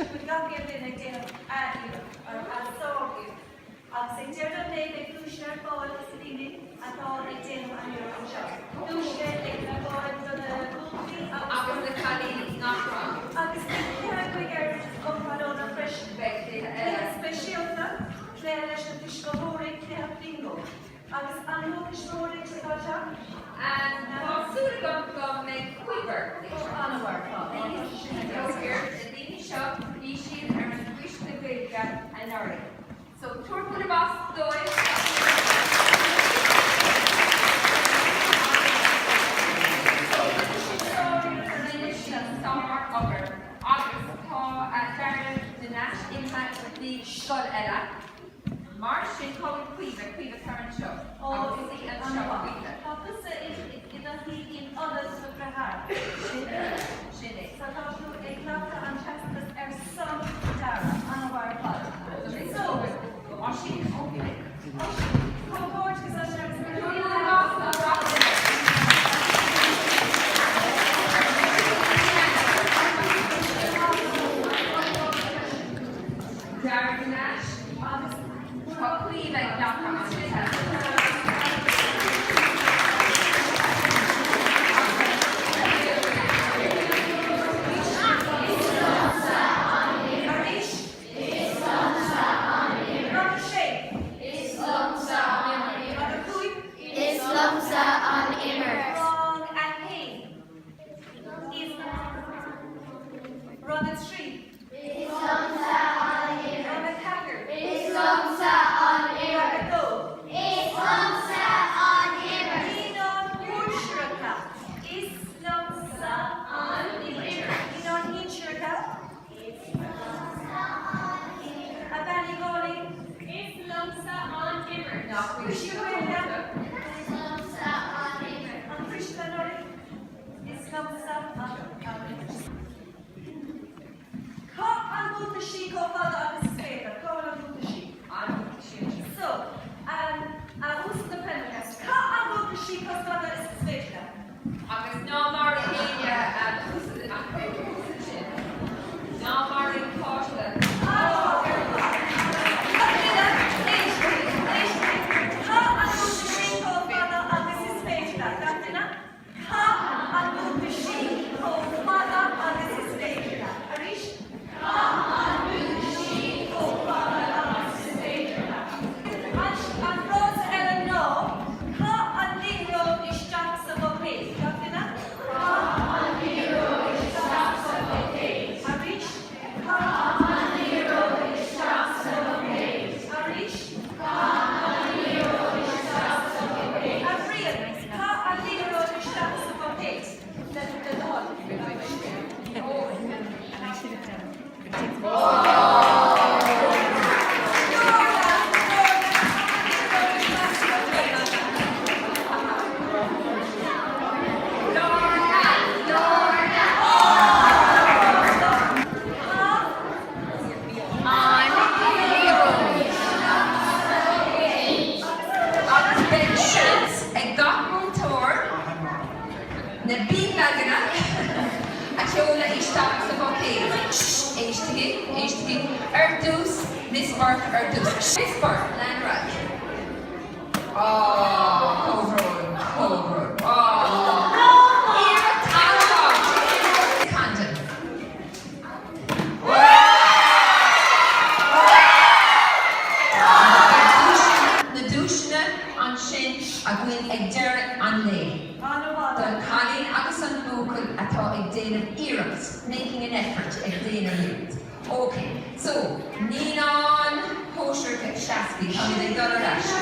Gabriel in a Sorgi. Ag Gerald David Lucian Paul is leading at all a gym and your shop. Lucian, a board to the movie. After the Kali not wrong. Ag is the Compadona fresh specialta, Clarish the Discovery, Claire Bingo. Ag is unlocked to Gaja. And now soon going to make quiver. On our Here, the Dini shop, Ishi, and Wish the Vega, and Nori. So, tour for the boss, summer over August, Darren, the Nash Impact, the Scott Ella. March, in Colin Quiva Current Show. Oh, see and show Quiva. Focus in others with the heart. Shinde. So, a clap and chest some Dara on our part. So, Washing, okay. Come forward to us, Darren Nash, Quiva, making an effort to explain it. Okay, so Ninon Kosher Shaski, how did they go to that?